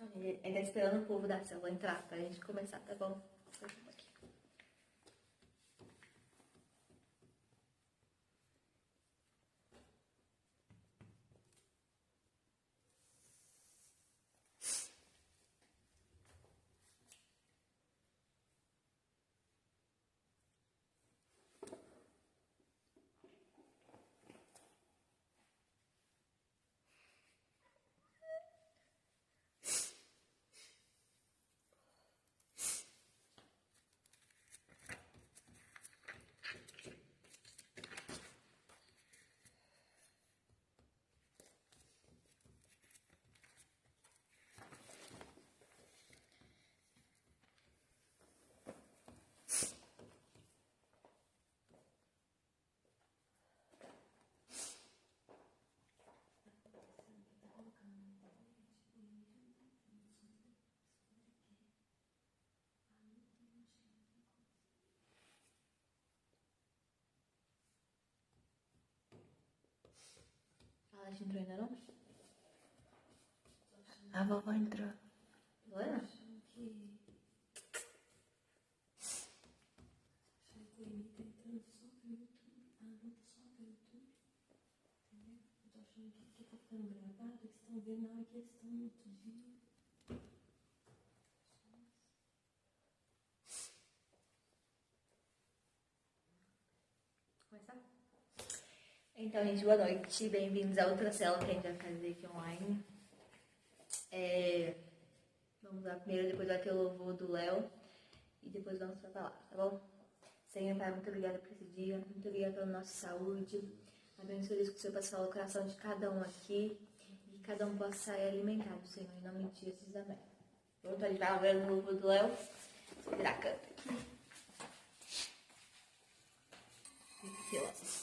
Ele tá esperando o povo da selva entrar pra gente começar, tá bom? A gente entrou ainda não? A vovó entrou. Agora? Começar? Então, gente, boa noite. Bem-vindos a outra célula que a gente vai fazer aqui online. Vamos lá primeiro, depois vai ter o louvor do Léo. E depois vamos pra palavra, tá bom? Senhor, Pai, muito obrigada por esse dia. Muito obrigada pela nossa saúde. Abençoe Deus que o Senhor possa falar o coração de cada um aqui. E que cada um possa sair alimentado, Senhor, em nome de Jesus, amém. Pronto, a gente vai ver o louvor do Léo. Vou virar a câmera aqui. Aqui, ó.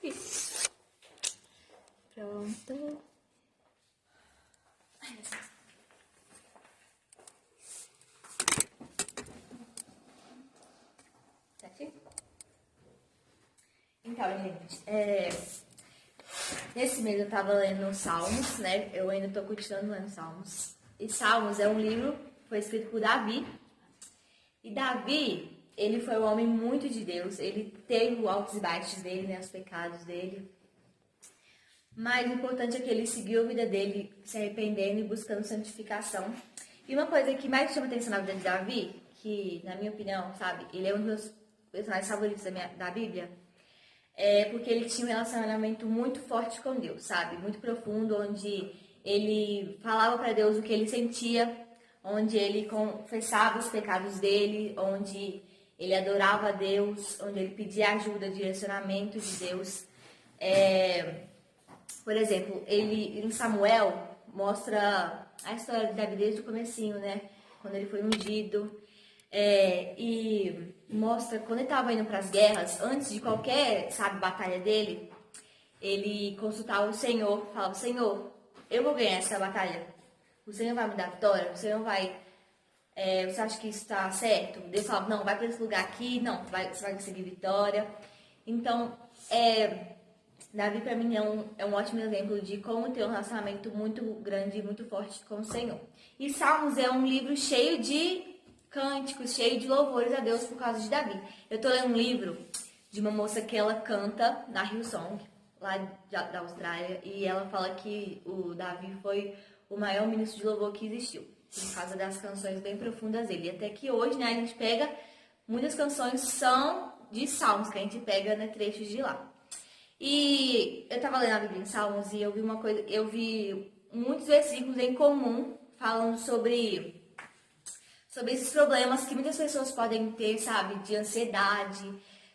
Isso. Pronto. Ai, certinho? Então, gente, nesse mês eu tava lendo Salmos, né? Eu ainda tô continuando lendo Salmos. E Salmos é um livro que foi escrito por Davi. E Davi, ele foi um homem muito de Deus. Ele teve os altos e baixos dele, né? Os pecados dele. Mas o importante é que ele seguiu a vida dele se arrependendo e buscando santificação. E uma coisa que mais chama atenção na vida de Davi, que, na minha opinião, sabe? Ele é um dos meus personagens favoritos da Bíblia. É porque ele tinha um relacionamento muito forte com Deus, sabe? Muito profundo, onde ele falava para Deus o que ele sentia, onde ele confessava os pecados dele, onde ele adorava a Deus, onde ele pedia ajuda, direcionamento de Deus. Por exemplo, ele em Samuel mostra a história de Davi desde o comecinho, né? Quando ele foi ungido. E mostra quando ele estava indo para as guerras, antes de qualquer, sabe, batalha dele, ele consultava o Senhor, falava: Senhor, eu vou ganhar essa batalha. O Senhor vai me dar vitória? O Senhor vai... você acha que isso está certo? Deus falava: não, vai para esse lugar aqui, não, você vai conseguir vitória. Então, Davi, para mim, é um ótimo exemplo de como ter um relacionamento muito grande e muito forte com o Senhor. E Salmos é um livro cheio de cânticos, cheio de louvores a Deus por causa de Davi. Eu tô lendo um livro de uma moça que ela canta na Hillsong, lá da Austrália, e ela fala que o Davi foi o maior ministro de louvor que existiu, por causa das canções bem profundas dele. E até que hoje, né, a gente pega, muitas canções são de Salmos, que a gente pega, né, trechos de lá. E eu tava lendo a Bíblia em Salmos e eu vi muitos versículos em comum falando sobre esses problemas que muitas pessoas podem ter, sabe? De ansiedade,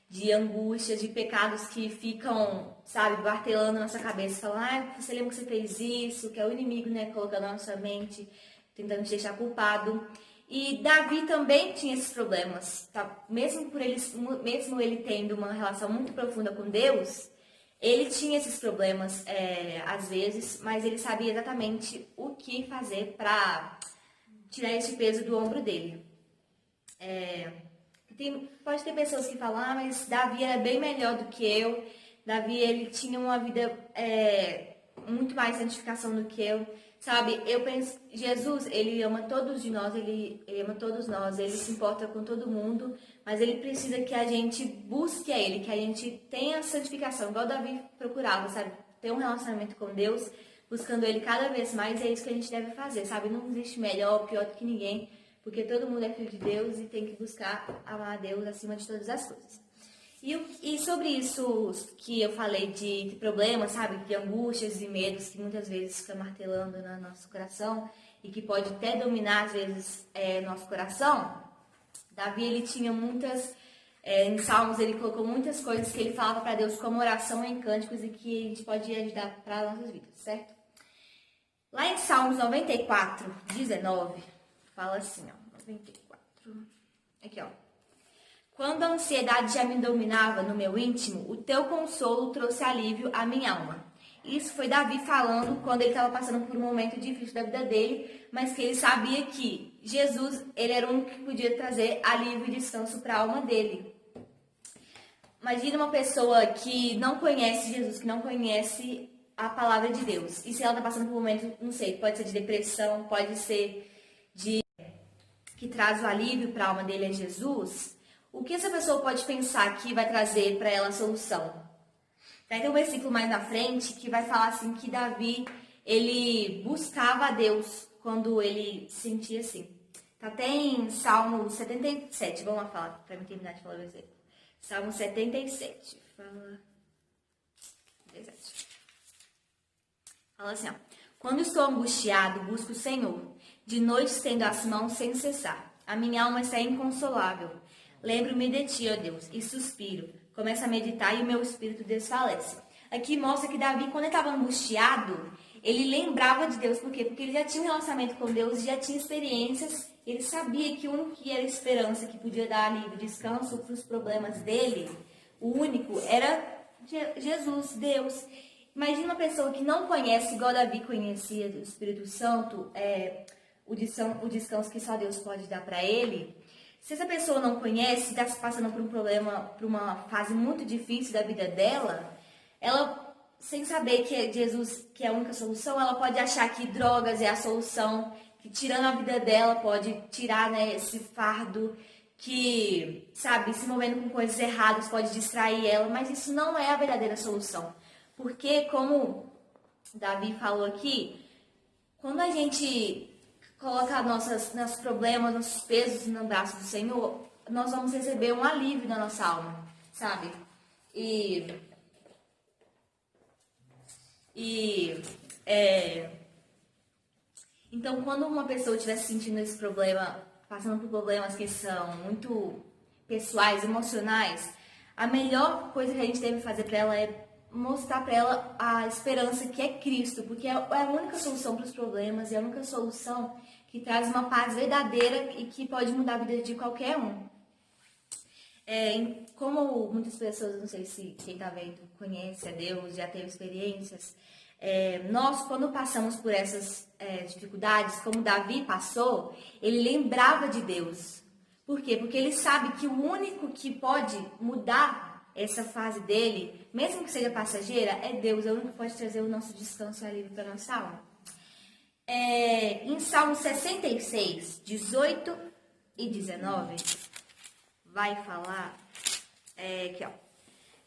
de angústia, de pecados que ficam, sabe, martelando na nossa cabeça. Falando: você lembra que você fez isso? Que é o inimigo, né? Colocando na nossa mente, tentando te deixar culpado. E Davi também tinha esses problemas, tá? Mesmo ele tendo uma relação muito profunda com Deus, ele tinha esses problemas às vezes, mas ele sabia exatamente o que fazer para tirar esse peso do ombro dele. Pode ter pessoas que falam: mas Davi era bem melhor do que eu. Davi, ele tinha uma vida muito mais santificação do que eu. Sabe, eu penso, Jesus, ele ama todos de nós, ele ama todos nós, ele se importa com todo mundo, mas ele precisa que a gente busque a ele, que a gente tenha santificação, igual Davi procurava, sabe? Ter um relacionamento com Deus, buscando ele cada vez mais, é isso que a gente deve fazer, sabe? Não existe melhor ou pior do que ninguém, porque todo mundo é filho de Deus e tem que buscar amar a Deus acima de todas as coisas. E sobre isso que eu falei de problemas, sabe? De angústias e medos que muitas vezes ficam martelando no nosso coração e que pode até dominar, às vezes, nosso coração. Davi, ele tinha muitas... em Salmos, ele colocou muitas coisas que ele falava para Deus como oração em cânticos e que a gente pode ajudar para as nossas vidas, certo? Lá em Salmos 94, 19, fala assim, ó. 94... Aqui, ó. Quando a ansiedade já me dominava no meu íntimo, o teu consolo trouxe alívio à minha alma. Isso foi Davi falando quando ele estava passando por um momento difícil da vida dele, mas que ele sabia que Jesus, ele era o único que podia trazer alívio e descanso para a alma dele. Imagina uma pessoa que não conhece Jesus, que não conhece a palavra de Deus. E se ela está passando por um momento, não sei, pode ser de depressão, pode ser que traz o alívio para a alma dele é Jesus. O que essa pessoa pode pensar que vai trazer para ela a solução? Vai ter um versículo mais na frente que vai falar assim que Davi, ele buscava a Deus quando ele se sentia assim. Tá até em Salmo 77, vamos lá falar, para mim terminar de falar o versículo. Salmo 77, fala assim, ó. Quando estou angustiado, busco o Senhor. De noite estendo as mãos sem cessar. A minha alma está inconsolável. Lembro-me de ti, ó Deus, e suspiro. Começo a meditar e o meu espírito desfalece. Aqui mostra que Davi, quando ele estava angustiado, ele lembrava de Deus. Por quê? Porque ele já tinha um relacionamento com Deus, já tinha experiências. Ele sabia que o único que era esperança, que podia dar alívio, descanso para os problemas dele, o único, era Jesus, Deus. Imagina uma pessoa que não conhece, igual Davi conhecia do Espírito Santo, o descanso que só Deus pode dar para ele. Se essa pessoa não conhece, está passando por um problema, por uma fase muito difícil da vida dela, ela, sem saber que é Jesus que é a única solução, ela pode achar que drogas é a solução, que tirando a vida dela pode tirar, né, esse fardo, que, sabe, se movendo com coisas erradas pode distrair ela, mas isso não é a verdadeira solução. Porque, como Davi falou aqui, quando a gente coloca nossos problemas, nossos pesos no braço do Senhor, nós vamos receber um alívio na nossa alma, sabe? Então, quando uma pessoa estiver sentindo esse problema, passando por problemas que são muito pessoais, emocionais, a melhor coisa que a gente deve fazer para ela é mostrar para ela a esperança que é Cristo, porque é a única solução para os problemas, é a única solução que traz uma paz verdadeira e que pode mudar a vida de qualquer um. Como muitas pessoas, não sei se quem está vendo conhece a Deus, já teve experiências, nós, quando passamos por essas dificuldades, como Davi passou, ele lembrava de Deus. Por quê? Porque ele sabe que o único que pode mudar essa fase dele, mesmo que seja passageira, é Deus. É o único que pode trazer o nosso descanso e alívio para a nossa alma. Em Salmo 66, 18 e 19, vai falar que, ó,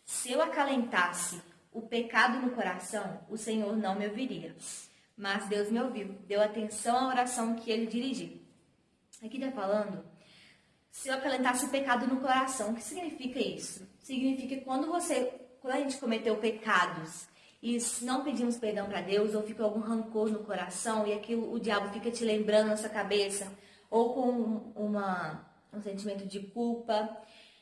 se eu acalentasse o pecado no coração, o Senhor não me ouviria. Mas Deus me ouviu, deu atenção à oração que ele dirigiu. Aqui está falando, se eu acalentasse o pecado no coração, o que significa isso? Significa que quando a gente cometeu pecados e não pedimos perdão para Deus, ou fica algum rancor no coração e aquilo, o diabo fica te lembrando na sua cabeça, ou com um sentimento de culpa.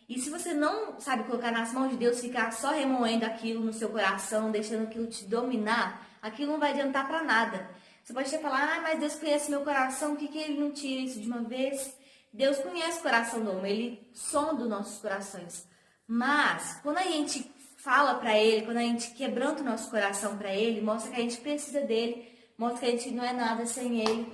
E se você não sabe colocar nas mãos de Deus, ficar só remoendo aquilo no seu coração, deixando aquilo te dominar, aquilo não vai adiantar para nada. Você pode até falar, mas Deus conhece meu coração, por que ele não tira isso de uma vez? Deus conhece o coração do homem, ele sonda os nossos corações. Mas, quando a gente fala para ele, quando a gente quebranta o nosso coração para ele, mostra que a gente precisa dele, mostra que a gente não é nada sem ele.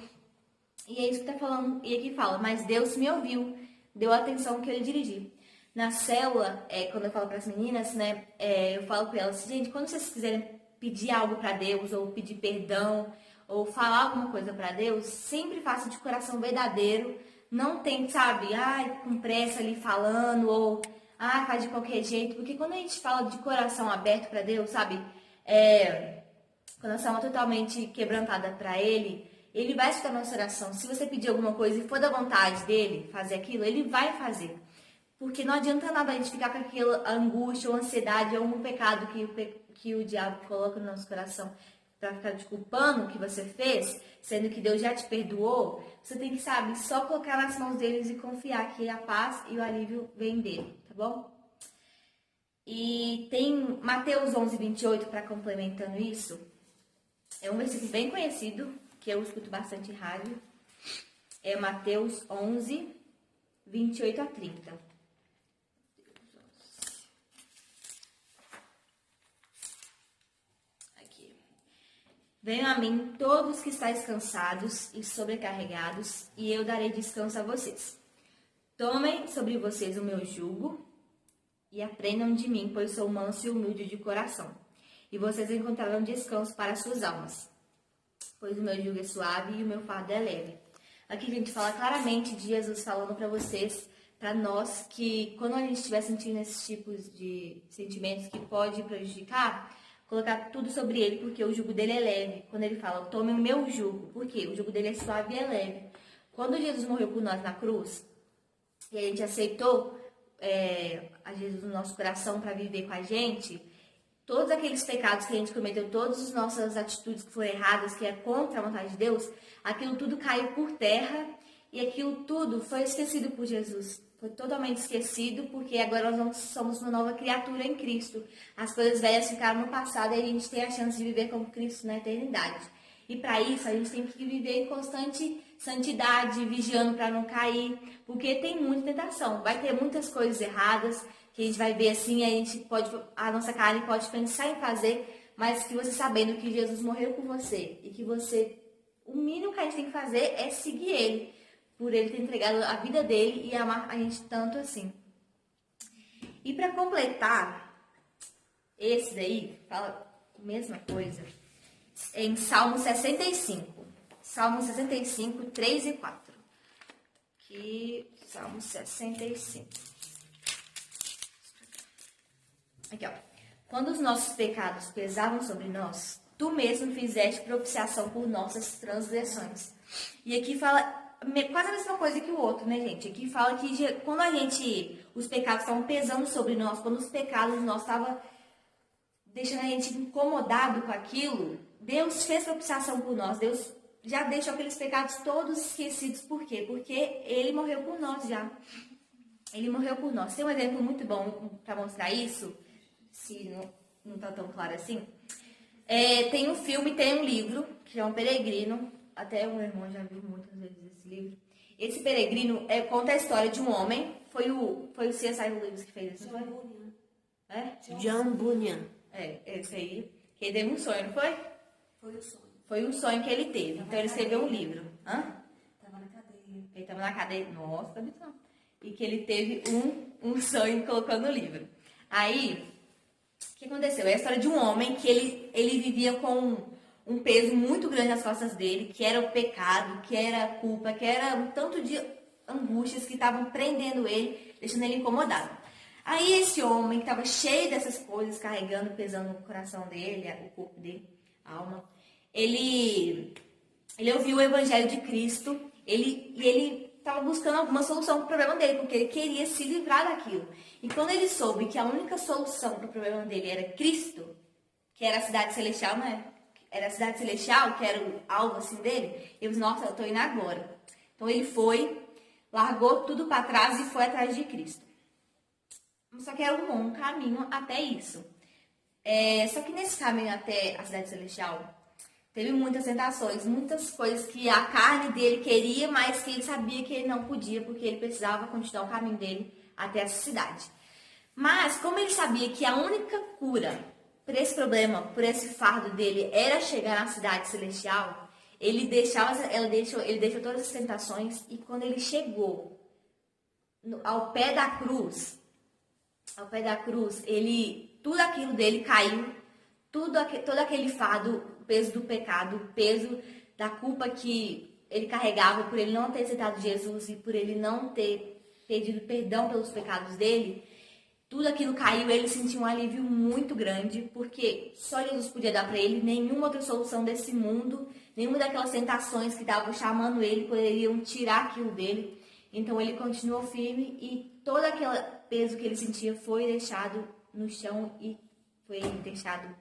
E é isso que tá falando, e aqui fala, mas Deus me ouviu, deu a atenção que ele dirigiu. Na célula, quando eu falo para as meninas, né, eu falo para elas, gente, quando vocês quiserem pedir algo para Deus, ou pedir perdão, ou falar alguma coisa para Deus, sempre faça de coração verdadeiro. Não tem, sabe, com pressa ali falando, ou faz de qualquer jeito. Porque quando a gente fala de coração aberto para Deus, sabe, quando a nossa alma totalmente quebrantada para Ele, Ele vai escutar a nossa oração. Se você pedir alguma coisa e for da vontade dEle fazer aquilo, Ele vai fazer. Porque não adianta nada a gente ficar com aquela angústia ou ansiedade ou um pecado que o diabo coloca no nosso coração para ficar te culpando o que você fez, sendo que Deus já te perdoou. Você tem que, sabe, só colocar nas mãos deles e confiar que a paz e o alívio vêm dele, tá bom? E tem Mateus 11, 28, para complementando isso. É um versículo bem conhecido, que eu escuto bastante em rádio. É Mateus 11, 28 a 30. Venham a mim todos que estáis cansados e sobrecarregados, e eu darei descanso a vocês. Tomem sobre vocês o meu jugo e aprendam de mim, pois sou manso e humilde de coração. E vocês encontrarão descanso para suas almas, pois o meu jugo é suave e o meu fardo é leve. Aqui a gente fala claramente de Jesus falando para vocês, para nós, que quando a gente estiver sentindo esses tipos de sentimentos que pode prejudicar, colocar tudo sobre ele, porque o jugo dele é leve. Quando ele fala, tome o meu jugo, porque o jugo dele é suave e é leve. Quando Jesus morreu por nós na cruz, e a gente aceitou a Jesus no nosso coração para viver com a gente, todos aqueles pecados que a gente cometeu, todas as nossas atitudes que foram erradas, que é contra a vontade de Deus, aquilo tudo caiu por terra e aquilo tudo foi esquecido por Jesus. Foi totalmente esquecido, porque agora nós somos uma nova criatura em Cristo. As coisas velhas ficaram no passado e a gente tem a chance de viver com Cristo na eternidade. E para isso, a gente tem que viver em constante santidade, vigiando para não cair, porque tem muita tentação. Vai ter muitas coisas erradas, que a gente vai ver assim, a nossa carne pode pensar em fazer, mas que você sabendo que Jesus morreu por você e que o mínimo que a gente tem que fazer é seguir ele, por ele ter entregado a vida dele e amar a gente tanto assim. E para completar, esse daí fala a mesma coisa em Salmo 65. Salmo 65, 3 e 4. Aqui, Salmo 65. Aqui, ó. Quando os nossos pecados pesavam sobre nós, tu mesmo fizeste propiciação por nossas transgressões. E aqui fala quase a mesma coisa que o outro, né, gente? Aqui fala que quando os pecados estavam pesando sobre nós, quando os pecados nós estavam deixando a gente incomodado com aquilo, Deus fez propiciação por nós. Deus já deixou aqueles pecados todos esquecidos. Por quê? Porque Ele morreu por nós já. Ele morreu por nós. Tem um exemplo muito bom para mostrar isso, se não tá tão claro assim. Tem um filme, tem um livro, que é um peregrino. Até o meu irmão já viu muitas vezes esse livro. Esse peregrino conta a história de um homem. Foi o C.S. Lewis que fez isso. John Bunyan. Esse aí. Que ele teve um sonho, não foi? Foi o sonho. Foi um sonho que ele teve. Então ele escreveu um livro. Tava na cadeia. Ele estava na cadeia. Nossa, também não. E que ele teve um sonho e colocou no livro. Aí, o que aconteceu? É a história de um homem que ele vivia com um peso muito grande nas costas dele, que era o pecado, que era a culpa, que era um tanto de angústias que estavam prendendo ele, deixando ele incomodado. Aí esse homem que estava cheio dessas coisas, carregando, pesando no coração dele, o corpo dele, a alma, ele ouviu o Evangelho de Cristo, ele estava buscando alguma solução para o problema dele, porque ele queria se livrar daquilo. E quando ele soube que a única solução para o problema dele era Cristo, que era a cidade celestial, né? Era a cidade celestial, que era o alvo assim dele, ele disse, nossa, eu estou indo agora. Então ele foi, largou tudo para trás e foi atrás de Cristo. Só que era um longo caminho até isso. Só que nesse caminho até a cidade celestial, teve muitas tentações, muitas coisas que a carne dele queria, mas que ele sabia que ele não podia, porque ele precisava continuar o caminho dele até essa cidade. Mas, como ele sabia que a única cura por esse problema, por esse fardo dele, era chegar na cidade celestial, ele deixou todas as tentações, e quando ele chegou ao pé da cruz, tudo aquilo dele caiu, todo aquele fardo, o peso do pecado, o peso da culpa que ele carregava por ele não ter aceitado Jesus e por ele não ter pedido perdão pelos pecados dele, tudo aquilo caiu, ele sentiu um alívio muito grande, porque só Jesus podia dar para ele, nenhuma outra solução desse mundo, nenhuma daquelas tentações que estavam chamando ele poderiam tirar aquilo dele. Então ele continuou firme e todo aquele peso que ele sentia foi deixado no chão e foi deixado,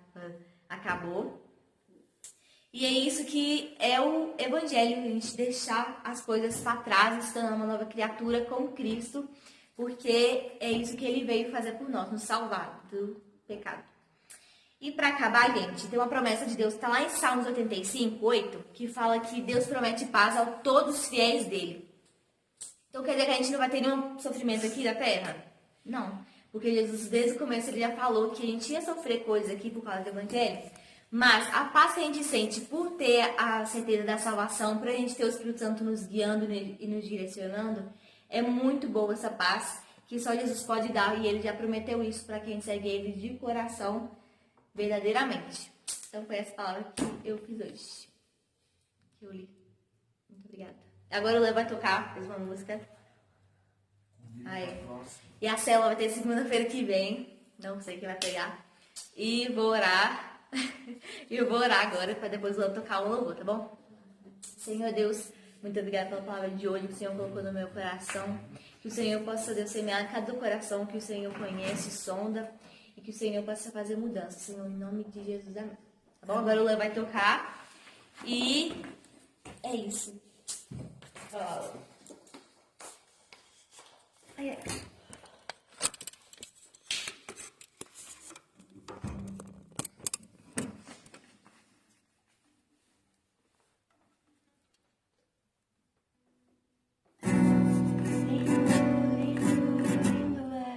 acabou. E é isso que é o Evangelho, a gente deixar as coisas para trás, se tornar uma nova criatura com Cristo, porque é isso que ele veio fazer por nós, nos salvar do pecado. E para acabar, gente, tem uma promessa de Deus que está lá em Salmos 85, 8, que fala que Deus promete paz a todos os fiéis dele. Então quer dizer que a gente não vai ter nenhum sofrimento aqui na terra? Não, porque Jesus desde o começo ele já falou que a gente ia sofrer coisas aqui por causa do Evangelho, mas a paz que a gente sente por ter a certeza da salvação, por a gente ter o Espírito Santo nos guiando e nos direcionando, é muito boa essa paz que só Jesus pode dar, e ele já prometeu isso para quem segue ele de coração verdadeiramente. Então foi essa palavra que eu fiz hoje, que eu li. Muito obrigada. Agora o Léo vai tocar, fez uma música. Aí. E a célula vai ter segunda-feira que vem, não sei quem vai pegar. E vou orar. E eu vou orar agora para depois o Léo tocar um louvor, tá bom? Senhor Deus, muito obrigada pela palavra de hoje que o Senhor colocou no meu coração. Que o Senhor possa, Deus, semear cada coração que o Senhor conhece, sonda. E que o Senhor possa fazer mudança, Senhor, em nome de Jesus, amém. Tá bom? Agora o Léo vai tocar. E é isso. Ai, ai.